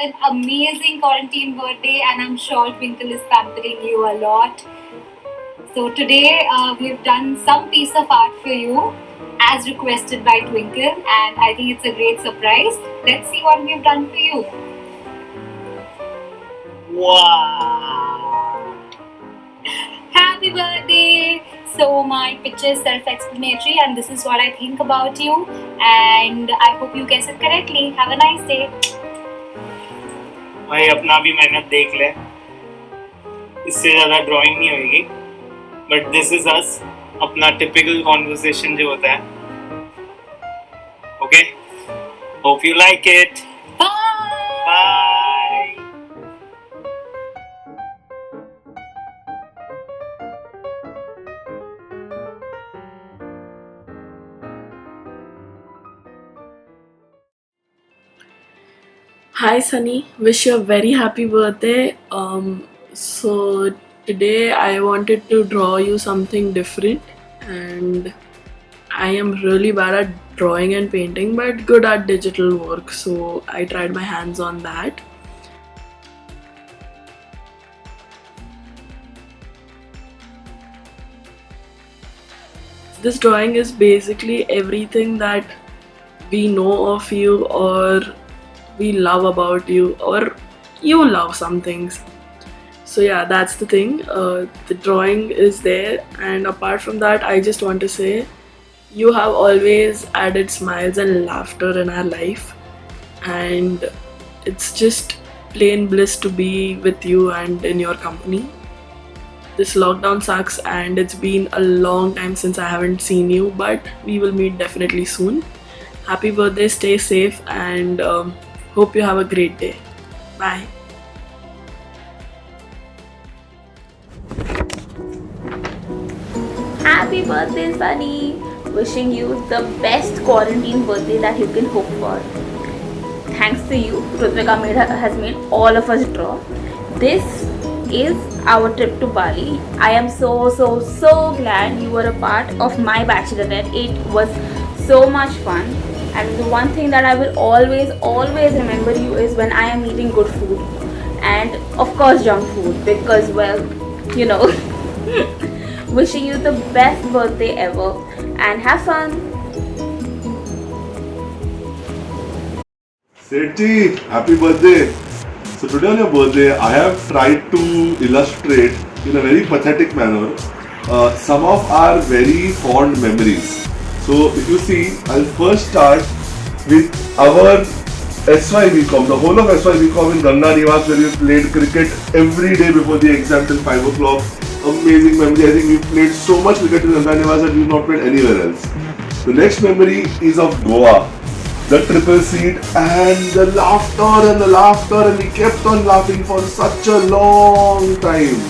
an amazing quarantine birthday, and I'm sure Twinkle is pampering you a lot. So today we've done some piece of art for you as requested by Twinkle, and I think it's a great surprise. Let's see what we've done for you. Wow! Happy birthday! So my picture is self-explanatory, and this is what I think about you, and I hope you guess it correctly. Have a nice day. भाई अपना भी मेहनत देख ले, इससे ज़्यादा drawing नहीं होगी, बट दिस इज अस, अपना टिपिकल कॉन्वर्सेशन जो होता है. Okay, hope you like it. Bye. Hi Sunny, wish you a very happy birthday. So today I wanted to draw you something different, and I am really bad at drawing and painting but good at digital work, so I tried my hands on that. This drawing is basically everything that we know of you, or we love about you, or you love some things. So yeah, that's the thing. The drawing is there, and apart from that, I just want to say you have always added smiles and laughter in our life, and it's just plain bliss to be with you and in your company. This lockdown sucks, and it's been a long time since I haven't seen you, but we will meet definitely soon. Happy birthday, stay safe, and hope you have a great day. Bye. Happy birthday, Sunny! Wishing you the best quarantine birthday that you can hope for. Thanks to you, Rutrika has made all of us draw. This is our trip to Bali. I am so glad you were a part of my bachelorette. It was so much fun, and the one thing that I will always remember you is when I am eating good food, and of course junk food, because well, you know. Wishing you the best birthday ever, and have fun. Sethi, happy birthday. So today on your birthday, I have tried to illustrate in a very pathetic manner some of our very fond memories. So if you see, I'll first start with our SYBCom, the whole of SYBCom in Ganga Nivas, where we played cricket every day before the exam till 5 o'clock. Amazing memory. I think we've played so much cricket in Ganga Nivas that we've not played anywhere else. The next memory is of Goa. The triple seat and the laughter, and we kept on laughing for such a long time.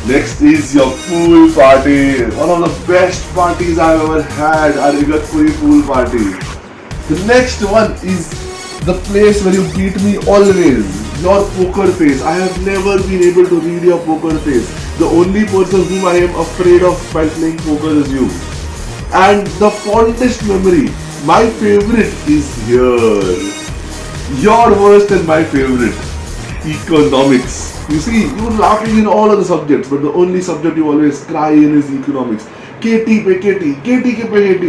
Next is your pool party. One of the best parties I've ever had, our Igatpuri pool party. The next one is the place where you beat me always. Your poker face. I have never been able to read your poker face. The only person whom I am afraid of while playing poker is you. And the fondest memory, my favorite is here. Your worst and my favorite, economics. You see, you're laughing in all other subjects, but the only subject you always cry in is economics. KT पे KT, KT के पे KT,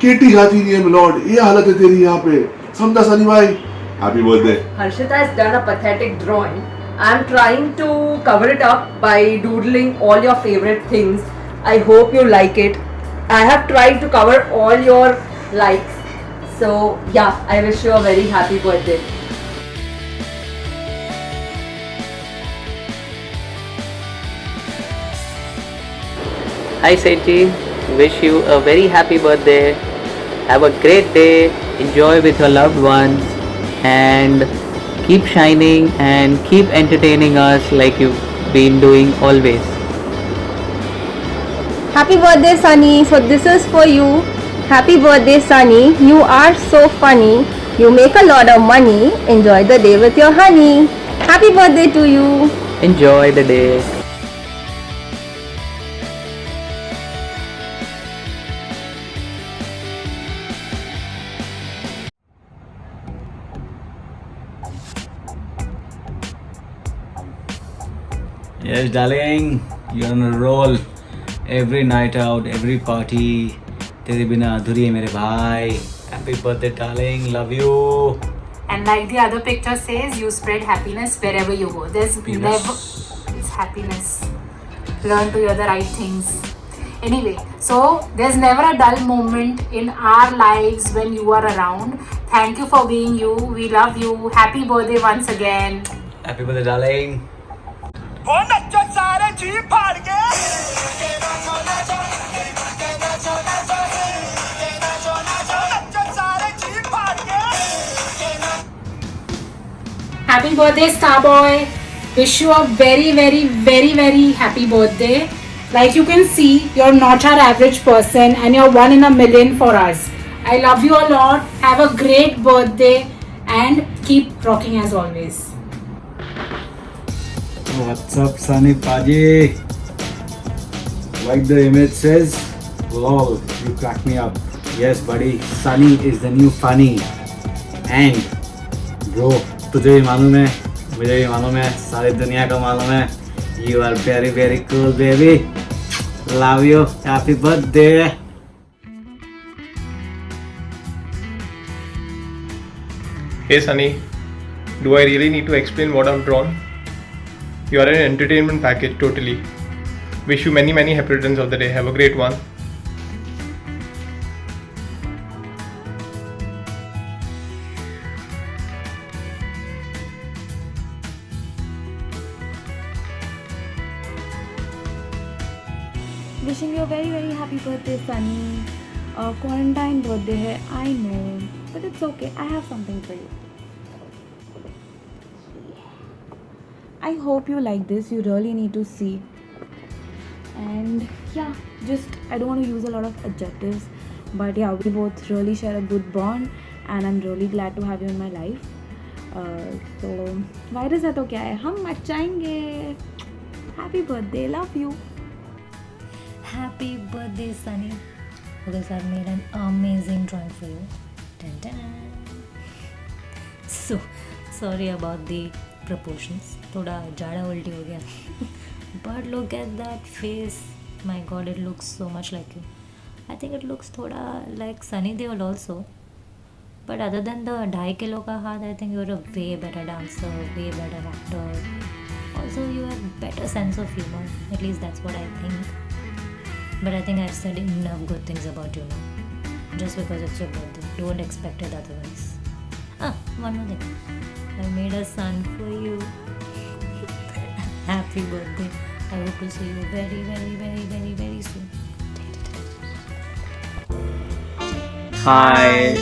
KT गाती नहीं है milord, ये हालत है तेरी यहाँ पे. समझा सनी भाई? Happy birthday. Harshita has done a pathetic drawing. I'm trying to cover it up by doodling all your favorite things. I hope you like it. I have tried to cover all your likes. So yeah, I wish you a very happy birthday. Hi Sethi, wish you a very happy birthday. Have a great day, enjoy with your loved ones, and keep shining and keep entertaining us like you've been doing always. Happy birthday, Sunny. So this is for you. Happy birthday, Sunny. You are so funny. You make a lot of money. Enjoy the day with your honey. Happy birthday to you. Enjoy the day. Yes, darling, you're on a roll. Every night out, every party. तेरे बिना अधूरी है मेरे भाई. Happy birthday, darling. Love you. And like the other picture says, you spread happiness wherever you go. There's never... It's happiness. Learn to hear the right things. Anyway, so there's never a dull moment in our lives when you are around. Thank you for being you. We love you. Happy birthday once again. Happy birthday, darling. Happy birthday, Starboy. Wish you a very, very, very, very happy birthday. Like you can see, you're not our average person and you're one in a million for us. I love you a lot. Have a great birthday and keep rocking as always. What's up, Sunny Paji? Like the image says, lol, you crack me up. Yes, buddy, Sunny is the new funny. And, bro, तुझे भी मालूम है, मुझे भी मालूम है, सारी दुनिया को मालूम है. You are very, very cool, baby. Love you. Happy birthday. Hey Sunny, do I really need to explain what I've drawn? You are an entertainment package, totally. Wish you many, many happy returns of the day. Have a great one. Wishing you a very very happy birthday, Sunny. Quarantine birthday hai, I know, but it's okay. I have something for you. I hope you like this. You really need to see. And yeah, just I don't want to use a lot of adjectives, but yeah, we both really share a good bond, and I'm really glad to have you in my life. So virus है तो क्या है, हम मचाएंगे. Happy birthday, love you. Happy birthday, Sunny. Because I've made an amazing drawing for you. Dun, dun. So sorry about the proportions. थोड़ा जाड़ा उल्टी हो गया. But look at that face. My God, it looks so much like you. I think it looks थोड़ा like Sunny Deol also. But other than the 2.5 kilo का हाथ, I think you're a way better dancer, way better actor. Also, you have better sense of humor. At least that's what I think. But I think I've said enough good things about you now. Just because it's your birthday. Don't expect it otherwise. One more thing. I made a son for you. Happy birthday. I hope to see you very, very, very, very, very soon. Hi.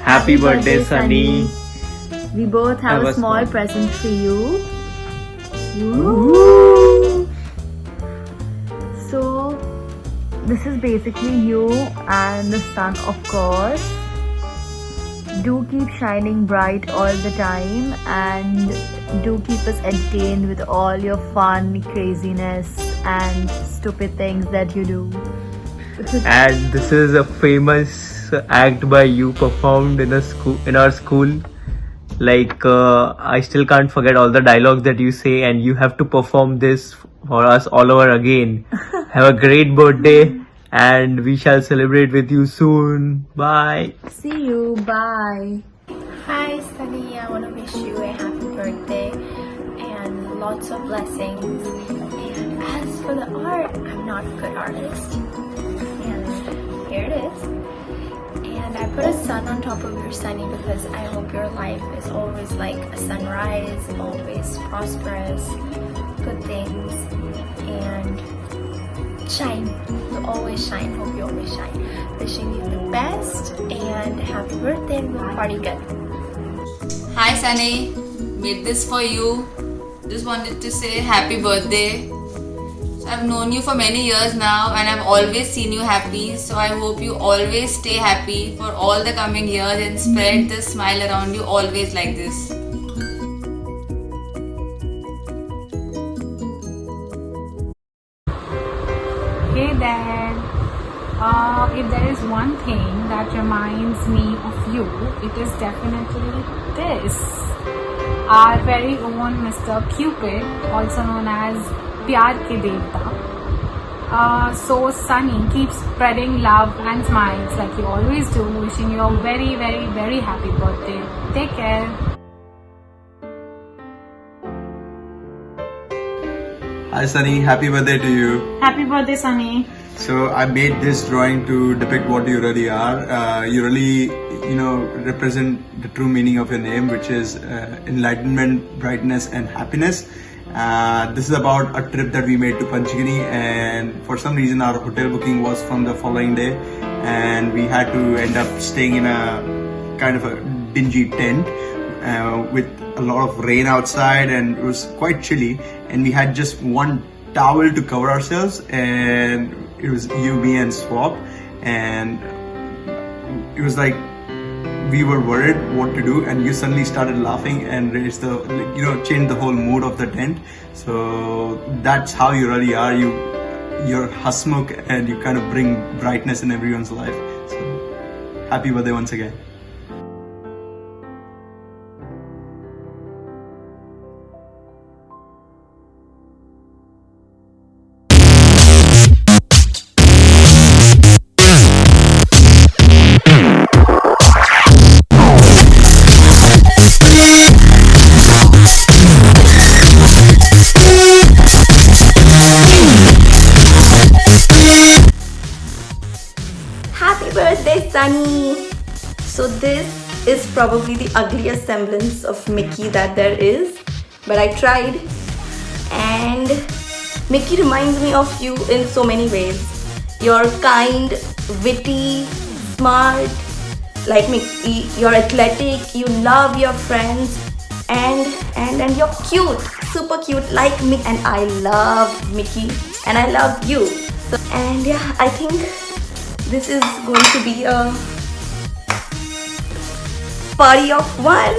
Happy birthday, Sunny. We both have Have a a small small- present for you. Woo! So, this is basically you and the sun, of course. Do keep shining bright all the time and do keep us entertained with all your fun, craziness, and stupid things that you do. And this is a famous act by you performed in our school. Like I still can't forget all the dialogues that you say, and you have to perform this for us all over again. Have a great birthday, and we shall celebrate with you soon. Bye. See you. Bye. Hi Sunny, I want to wish you a happy birthday and lots of blessings. And as for the art, I'm not a good artist. And here it is. And I put a sun on top of your Sunny because I hope your life is always like a sunrise, always prosperous, good things, and shine. You always shine. Hope you always shine. Wishing you the best and happy birthday and we'll party good. Hi Sunny, made this for you. Just wanted to say happy birthday. So I've known you for many years now and I've always seen you happy. So I hope you always stay happy for all the coming years and spread the smile around you always like this. Hey there. If there is one thing that reminds me of you, it is definitely this. Our very own Mr. Cupid, also known as प्यार के देवता. So Sunny, keep spreading love and smiles like you always do. Wishing you a very, very, very happy birthday. Take care. Hi Sunny, happy birthday to you. Happy birthday, Sunny. So I made this drawing to depict what you really are. You really, represent the true meaning of your name, which is enlightenment, brightness and happiness. This is about a trip that we made to Panchgiri, and for some reason our hotel booking was from the following day, and we had to end up staying in a kind of a dingy tent with a lot of rain outside, and it was quite chilly, and we had just one towel to cover ourselves, and it was you, me and Swap, and it was like we were worried what to do, and you suddenly started laughing and raised changed the whole mood of the tent. So that's how you really are. You're Hasmukh, and you kind of bring brightness in everyone's life. So happy birthday once again. Happy birthday, Sunny! So this is probably the ugliest semblance of Mickey that there is, but I tried, and Mickey reminds me of you in so many ways. You're kind, witty, smart, like Mickey. You're athletic, you love your friends, and you're cute, super cute like me, and I love Mickey and I love you. So, and yeah, I think this is going to be a party of one,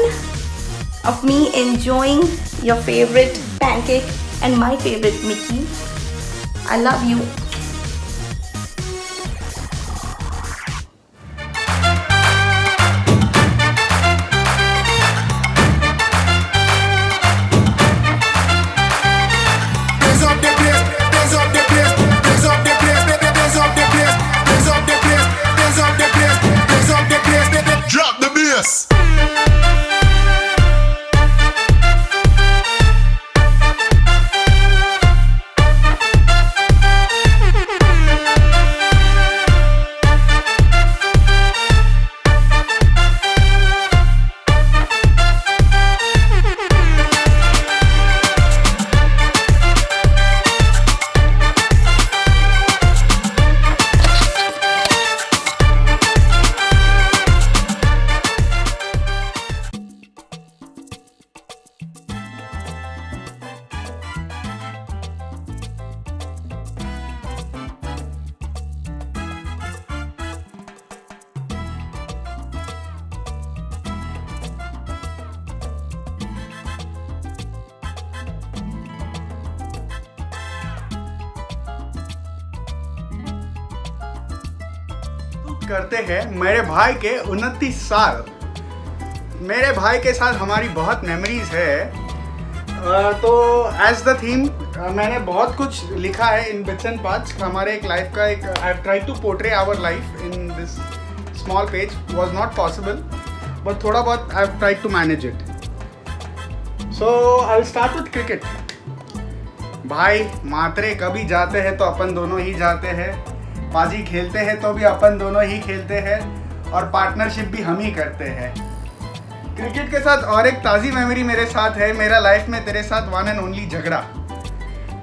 of me enjoying your favorite pancake and my favorite Mickey. I love you. Drop the bass. करते हैं मेरे भाई के 29 साल। मेरे भाई के साथ हमारी बहुत मेमोरीज है। तो एज द थीम मैंने बहुत कुछ लिखा है इन बिट्स एंड पार्ट्स। हमारे एक लाइफ का एक I have tried to portray our life in this small page. Was not possible but थोड़ा बहुत I have tried to manage it. So I will start with cricket. भाई मात्रे कभी जाते हैं तो अपन दोनों ही जाते हैं, पाजी खेलते हैं तो भी अपन दोनों ही खेलते हैं, और पार्टनरशिप भी हम ही करते हैं। क्रिकेट के साथ और एक ताज़ी मेमोरी मेरे साथ है। मेरा लाइफ में तेरे साथ वन एंड ओनली झगड़ा,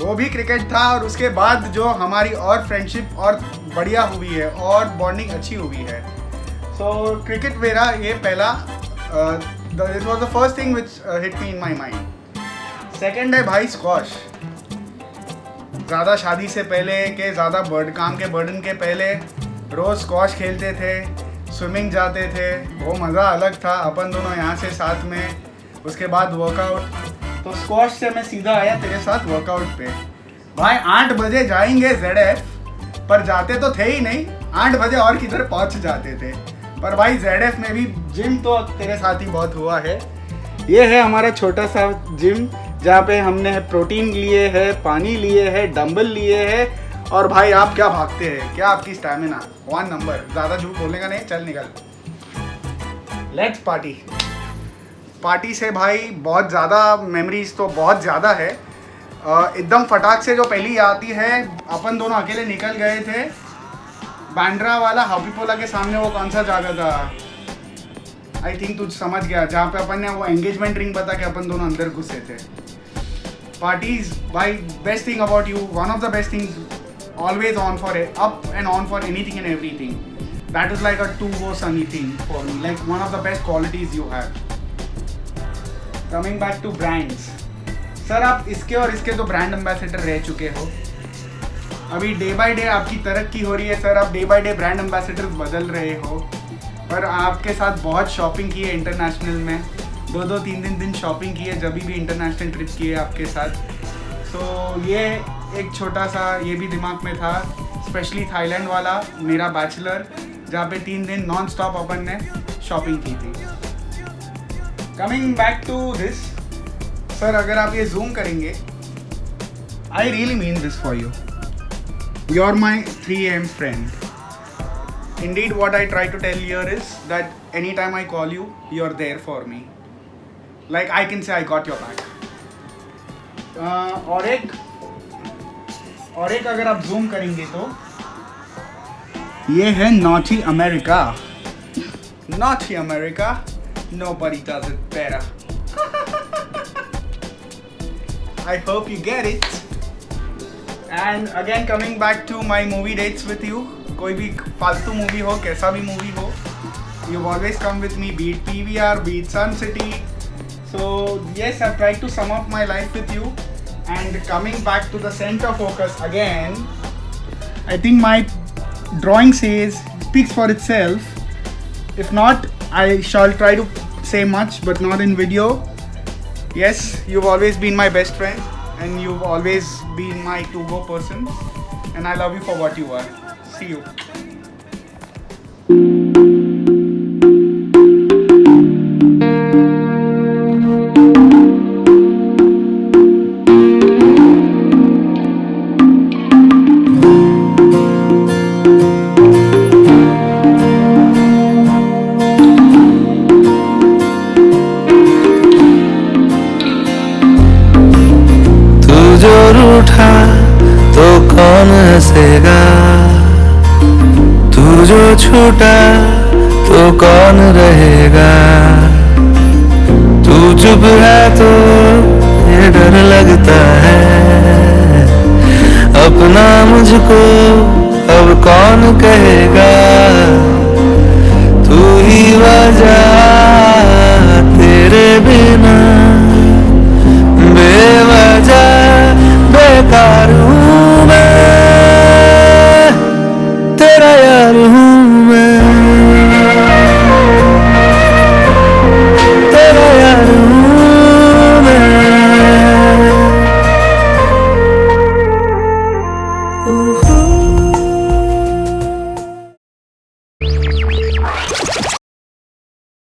वो भी क्रिकेट था, और उसके बाद जो हमारी और फ्रेंडशिप और बढ़िया हुई है और बॉन्डिंग अच्छी हुई है। सो क्रिकेट मेरा ये पहला this was the first thing which hit me in my mind. Second है भाई स्क्वॉश। ज़्यादा शादी से पहले के ज़्यादा काम के बर्डन के पहले रोज़ स्क्वॉश खेलते थे, स्विमिंग जाते थे, वो मज़ा अलग था। अपन दोनों यहाँ से साथ में, उसके बाद वर्कआउट। तो स्क्वॉश से मैं सीधा आया तेरे साथ वर्कआउट पे। भाई 8 बजे जाएंगे ZF, पर जाते तो थे ही नहीं। 8 बजे और किधर पहुँच जाते थे। पर भाई ZF में भी जिम तो तेरे साथ ही बहुत हुआ है। ये है हमारा छोटा सा जिम जहाँ पे हमने प्रोटीन लिए है, पानी लिए है, डंबल लिए है। और भाई आप क्या भागते हैं, क्या आपकी स्टैमिना, 1 नंबर। ज़्यादा झूठ बोलने का नहीं, चल निकल। Let's party. पार्टी से भाई बहुत ज़्यादा मेमोरीज तो बहुत ज़्यादा है। एकदम फटाक से जो पहली आती है, अपन दोनों अकेले निकल गए थे बांद्रा वाला हॉबीपोला के सामने, वो कौन सा जगह था, आई थिंक तुझ समझ गया, जहाँ पे अपन ने वो एंगेजमेंट रिंग बता के अपन दोनों अंदर घुसे थे। पार्टीज भाई, best thing about you, one of the best things, always on for it, up and on for anything and everything. That is like a 2-go Sunny thing for me, like one of the best qualities you have. Coming back to brands, sir आप इसके और इसके तो brand ambassador रह चुके हो। अभी day by day आपकी तरक्की हो रही है सर, आप day by day brand ambassador बदल रहे हो। और आपके साथ बहुत शॉपिंग की है इंटरनेशनल में, 2-2, 3-3 दिन शॉपिंग की है जब भी इंटरनेशनल ट्रिप की है आपके साथ। तो ये एक छोटा सा ये भी दिमाग में था, स्पेशली थाईलैंड वाला मेरा बैचलर, जहाँ पे 3 दिन नॉन स्टॉप अपन ने शॉपिंग की थी। Coming back to this sir, अगर आप ये जूम करेंगे, I really mean this for you, you are my 3am friend. Indeed what I try to tell your is that any time I call you, you are there for me, like I can say I got your back. और एक अगर आप zoom करेंगे तो ये है naughty America. Naughty America, nobody does it better. I hope you get it. And again coming back to my movie dates with you, कोई भी फालतू मूवी हो, कैसा भी मूवी हो, you've always come with me, be it PVR, be it Sun City. So yes, I've tried to sum up my life with you. And coming back to the center focus again, I think my drawing speaks for itself. If not, I shall try to say much, but not in video. Yes, you've always been my best friend, and you've always been my to-go person, and I love you for what you are. See you. रूठा तो कौन हंसेगा, तू जो छूटा तो कौन रहेगा। तू चुप है तो ये डर लगता है, अपना मुझको अब कौन कहेगा। तू ही वजह, तेरे बिना बेवजह बेकार हूँ मैं, तेरा यार हूँ मैं, तेरा यार हूँ मैं।